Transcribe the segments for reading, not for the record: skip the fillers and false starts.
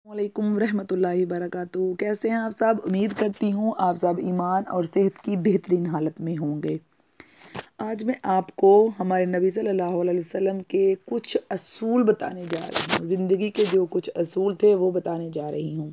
वालेकुम रहमतुल्लाहि वबरकातुहू। कैसे हैं आप सब? उम्मीद करती हूँ आप सब ईमान और सेहत की बेहतरीन हालत में होंगे। आज मैं आपको हमारे नबी सल्लल्लाहु अलैहि वसल्लम के कुछ असूल बताने जा रही हूँ। ज़िंदगी के जो कुछ असूल थे वो बताने जा रही हूँ।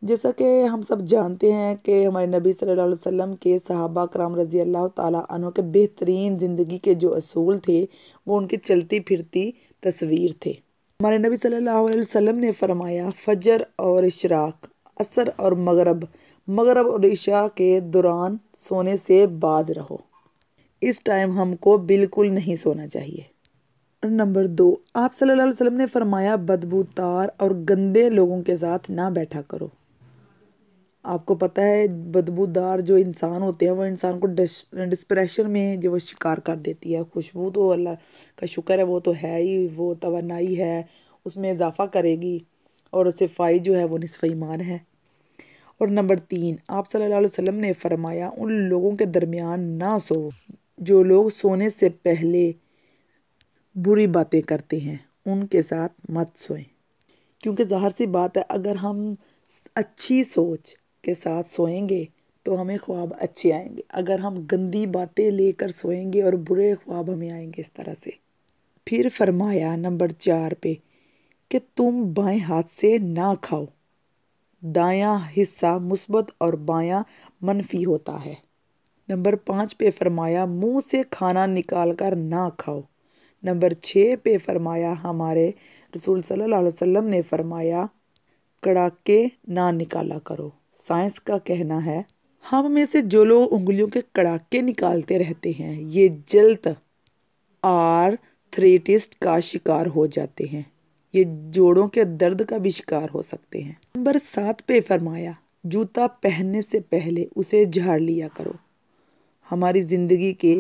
जैसा कि हम सब जानते हैं कि हमारे नबी सल्लल्लाहु अलैहि वसल्लम के सहाबा कराम रज़ी अल्लाह ताला अन्हु के बेहतरीन ज़िंदगी के जो असूल थे वो उनकी चलती फिरती तस्वीर थे। हमारे नबी सल्लल्लाहु अलैहि वसल्लम ने फरमाया, फजर और इशराक, असर और मगरब और इशा के दौरान सोने से बाज रहो। इस टाइम हमको बिल्कुल नहीं सोना चाहिए। नंबर 2, आप सल्लल्लाहु अलैहि वसल्लम ने फरमाया, बदबूदार और गंदे लोगों के साथ ना बैठा करो। आपको पता है बदबूदार जो इंसान होते हैं वो इंसान को डिस्प्रेशन में जो वो शिकार कर देती है। खुशबू तो अल्लाह का शुक्र है वो तो है ही, वो तवन्नाई है, उसमें इजाफा करेगी और सफाई जो है वो निस्फ़ ईमान है। और नंबर 3, आप सल्लल्लाहु अलैहि वसल्लम ने फरमाया, उन लोगों के दरमियान ना सो जो लोग सोने से पहले बुरी बातें करते हैं, उनके साथ मत सोएं। क्योंकि ज़ाहिर सी बात है अगर हम अच्छी सोच के साथ सोएंगे तो हमें ख्वाब अच्छे आएंगे। अगर हम गंदी बातें लेकर सोएंगे और बुरे ख्वाब हमें आएंगे इस तरह से। फिर फरमाया नंबर 4 पे कि तुम बाएं हाथ से ना खाओ। दायां हिस्सा मुस्बत और बायां मनफी होता है। नंबर 5 पे फरमाया मुंह से खाना निकाल कर ना खाओ। नंबर 6 पे फरमाया हमारे रसूल सल्लल्लाहु अलैहि वसल्लम ने फरमाया, कड़ाके ना निकाला करो। साइंस का कहना है हम में से जो लोग उंगलियों के कड़ाके निकालते रहते हैं ये जल्द आर्थराइटिस का शिकार हो जाते हैं। ये जोड़ों के दर्द का भी शिकार हो सकते हैं। नंबर 7 पे फरमाया, जूता पहनने से पहले उसे झाड़ लिया करो। हमारी ज़िंदगी के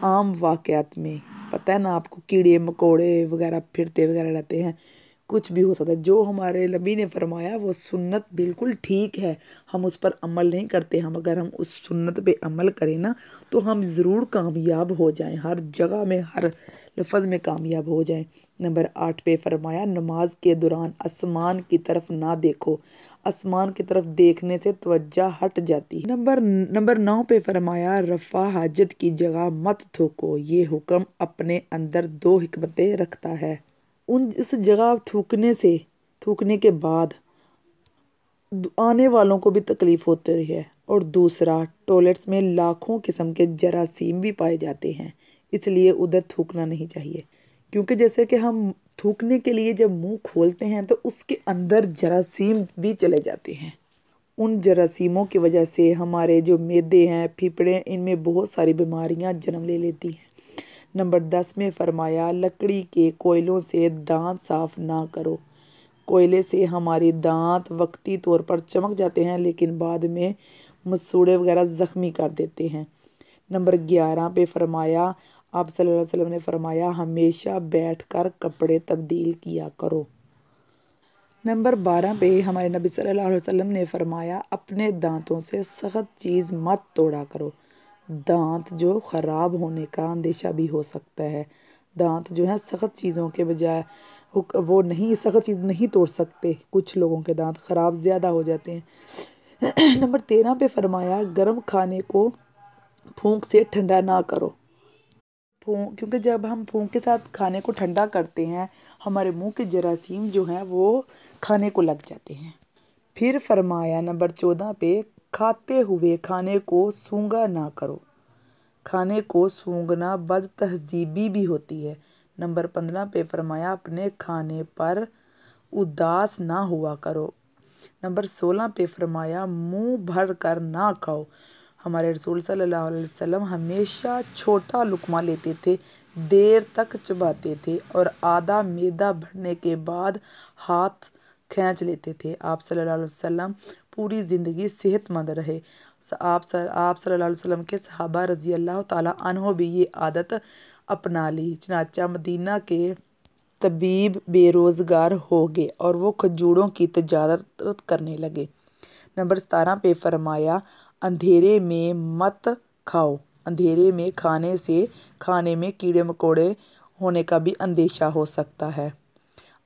आम वाक़यात में पता है ना आपको, कीड़े मकोड़े वगैरह फिरते वगैरह रहते हैं, कुछ भी हो सकता है। जो हमारे नबी ने फरमाया वो सुन्नत बिल्कुल ठीक है, हम उस पर अमल नहीं करते। अगर हम उस सुन्नत पे अमल करें ना तो हम ज़रूर कामयाब हो जाएं, हर जगह में हर लफ्ज़ में कामयाब हो जाएं। नंबर 8 पे फरमाया, नमाज के दौरान आसमान की तरफ ना देखो, आसमान की तरफ देखने से तवज्जो हट जाती है। नंबर 9 पे फरमाया, रफ़ा हाजत की जगह मत थूको। ये हुक्म अपने अंदर 2 हिकमतें रखता है। इस जगह थूकने के बाद आने वालों को भी तकलीफ़ होती रही है। और दूसरा, टॉयलेट्स में लाखों किस्म के जरासीम भी पाए जाते हैं, इसलिए उधर थूकना नहीं चाहिए। क्योंकि जैसे कि हम थूकने के लिए जब मुंह खोलते हैं तो उसके अंदर जरासीम भी चले जाते हैं। उन जरासीमों की वजह से हमारे जो मैदे हैं, फेफड़े, इनमें बहुत सारी बीमारियां जन्म ले लेती हैं। नंबर 10 में फरमाया, लकड़ी के कोयलों से दांत साफ ना करो। कोयले से हमारे दांत वक्ती तौर पर चमक जाते हैं लेकिन बाद में मसूड़े वगैरह ज़ख्मी कर देते हैं। नंबर 11 पे फरमाया, आप सल्लल्लाहु अलैहि वसल्लम ने फरमाया, हमेशा बैठकर कपड़े तब्दील किया करो। नंबर 12 पे हमारे नबी सल्लल्लाहु अलैहि वसल्लम ने फरमाया, अपने दांतों से सख्त चीज़ मत तोड़ा करो। दांत जो ख़राब होने का अंदेशा भी हो सकता है। दांत जो है सख्त चीज़ों के बजाय वो नहीं, सख्त चीज़ नहीं तोड़ सकते। कुछ लोगों के दांत ख़राब ज़्यादा हो जाते हैं। नंबर 13 पे फरमाया, गर्म खाने को फूंक से ठंडा ना करो। क्योंकि जब हम फूंक के साथ खाने को ठंडा करते हैं हमारे मुंह के जरासीम जो हैं वो खाने को लग जाते हैं। फिर फरमाया नंबर 14 पे, खाते हुए खाने को सूंघा ना करो। खाने को सूंघना बदतहजीबी भी होती है। नंबर 15 पे फरमाया, अपने खाने पर उदास ना हुआ करो। नंबर 16 पे फरमाया, मुंह भर कर ना खाओ। हमारे रसूल सल्लल्लाहु अलैहि वसल्लम हमेशा छोटा लुकमा लेते थे, देर तक चबाते थे और आधा मैदा भरने के बाद हाथ खींच लेते थे। आप सल्लल्लाहु अलैहि वसल्लम पूरी ज़िंदगी सेहतमंद रहे। आप सल्लल्लाहु अलैहि वसल्लम के सहाबा रज़ी अल्लाह ताला अन्हो भी ये आदत अपना ली। चनाचा मदीना के तबीब बेरोज़गार हो गए और वो खजूरों की तजारत करने लगे। नंबर 17 पे फरमाया, अंधेरे में मत खाओ। अंधेरे में खाने से खाने में कीड़े मकोड़े होने का भी अंदेशा हो सकता है।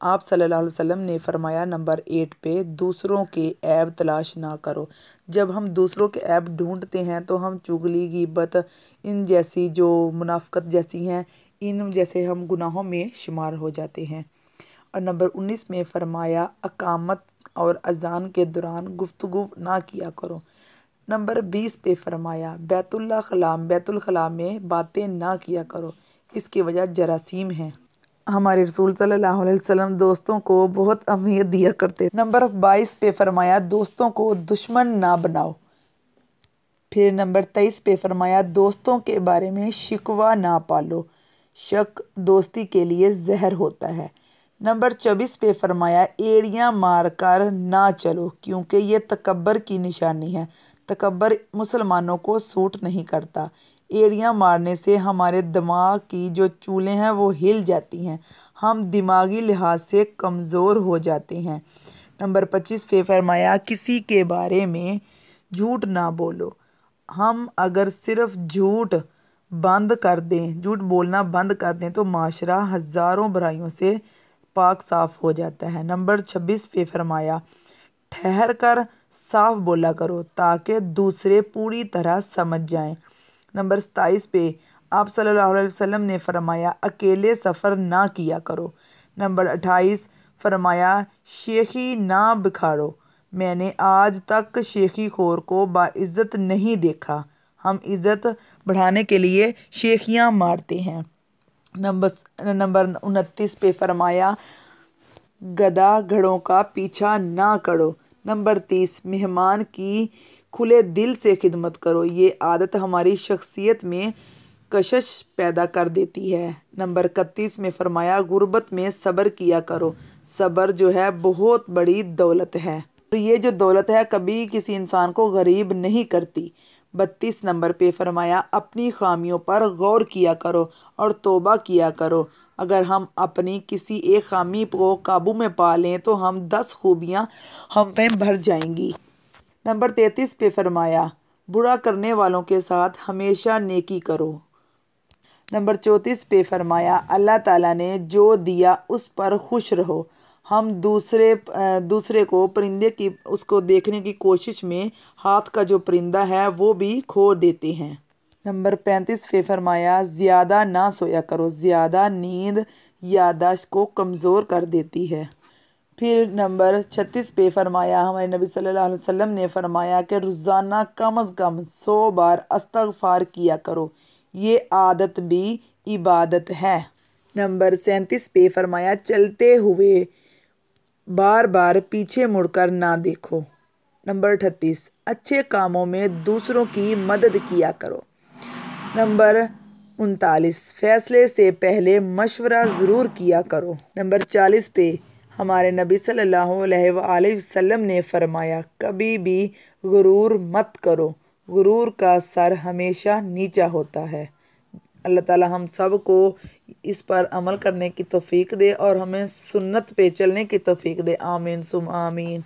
آپ صلی اللہ علیہ وسلم نے فرمایا نمبر 8 پہ دوسروں کے عیب تلاش نہ کرو۔ جب ہم دوسروں کے عیب ڈھونڈتے ہیں تو ہم چغلی، غیبت، ان جیسی جو منافقت جیسی ہیں، ان جیسے ہم گناہوں میں شمار ہو جاتے ہیں۔ اور نمبر 19 میں فرمایا اقامت اور اذان کے دوران گفتگو نہ کیا کرو۔ نمبر 20 پہ فرمایا بیت الخلاء میں باتیں نہ کیا کرو، اس کی وجہ جراثیم ہیں۔ ہمارے رسول صلی اللہ علیہ وسلم دوستوں کو بہت اہمیت دیا کرتے۔ نمبر 22 پہ فرمایا دوستوں کو دشمن نہ بناؤ۔ پھر نمبر 23 پہ فرمایا دوستوں کے بارے میں شکوہ نہ پالو، شک دوستی کے لیے زہر ہوتا ہے۔ نمبر 24 پہ فرمایا ایڑیاں مار کر نہ چلو، کیونکہ یہ تکبر کی نشانی ہے۔ تکبر مسلمانوں کو سوٹ نہیں کرتا۔ ایڑیاں مارنے سے ہمارے دماغ کی جو چولیں ہیں وہ ہل جاتی ہیں، ہم دماغی لحاظ سے کمزور ہو جاتے ہیں۔ نمبر 25 پہ فرمایا کسی کے بارے میں جھوٹ نہ بولو۔ ہم اگر صرف جھوٹ بولنا بند کر دیں تو معاشرہ ہزاروں برائیوں سے پاک صاف ہو جاتا ہے۔ نمبر 26 پہ فرمایا ٹھہر کر صاف بولا کرو تاکہ دوسرے پوری طرح سمجھ جائیں۔ نمبر 27 پہ آپ صلی اللہ علیہ وسلم نے فرمایا اکیلے سفر نہ کیا کرو۔ نمبر 28 فرمایا شیخی نہ بکھارو، میں نے آج تک شیخی خور کو باعزت نہیں دیکھا۔ ہم عزت بڑھانے کے لیے شیخیاں مارتے ہیں۔ نمبر 29 پہ فرمایا گدھا گھوڑوں کا پیچھا نہ کرو۔ نمبر 30 مہمان کی کھلے دل سے خدمت کرو، یہ عادت ہماری شخصیت میں کشش پیدا کر دیتی ہے۔ نمبر 31 میں فرمایا غربت میں صبر کیا کرو، صبر جو ہے بہت بڑی دولت ہے، اور یہ جو دولت ہے کبھی کسی انسان کو غریب نہیں کرتی۔ 32 نمبر پہ فرمایا اپنی خامیوں پر غور کیا کرو اور توبہ کیا کرو، اگر ہم اپنی کسی ایک خامی کو قابو میں پا لیں تو 10 خوبیاں ہم میں بھر جائیں گی۔ نمبر 33 پہ فرمایا برا کرنے والوں کے ساتھ ہمیشہ نیکی کرو۔ نمبر 34 پہ فرمایا اللہ تعالیٰ نے جو دیا اس پر خوش رہو۔ ہم دوسرے کو پرندے کی اس کو دیکھنے کی کوشش میں ہاتھ کا جو پرندہ ہے وہ بھی کھو دیتے ہیں۔ نمبر 35 پہ فرمایا زیادہ نہ سویا کرو، زیادہ نیند یادداشت کو کمزور کر دیتی ہے۔ پھر نمبر 36 پہ فرمایا ہمارے نبی صلی اللہ علیہ وسلم نے فرمایا کہ روزانہ کم از کم 100 بار استغفار کیا کرو، یہ عادت بھی عبادت ہے۔ نمبر 37 پہ فرمایا چلتے ہوئے بار بار پیچھے مڑ کر نہ دیکھو۔ نمبر 38 اچھے کاموں میں دوسروں کی مدد کیا کرو۔ نمبر 39 فیصلے سے پہلے مشورہ ضرور کیا کرو۔ نمبر 40 پہ ہمارے نبی صلی اللہ علیہ وآلہ وسلم نے فرمایا کبھی بھی غرور مت کرو، غرور کا سر ہمیشہ نیچا ہوتا ہے۔ اللہ تعالی ہم سب کو اس پر عمل کرنے کی توفیق دے اور ہمیں سنت پہ چلنے کی توفیق دے۔ آمین ثم آمین۔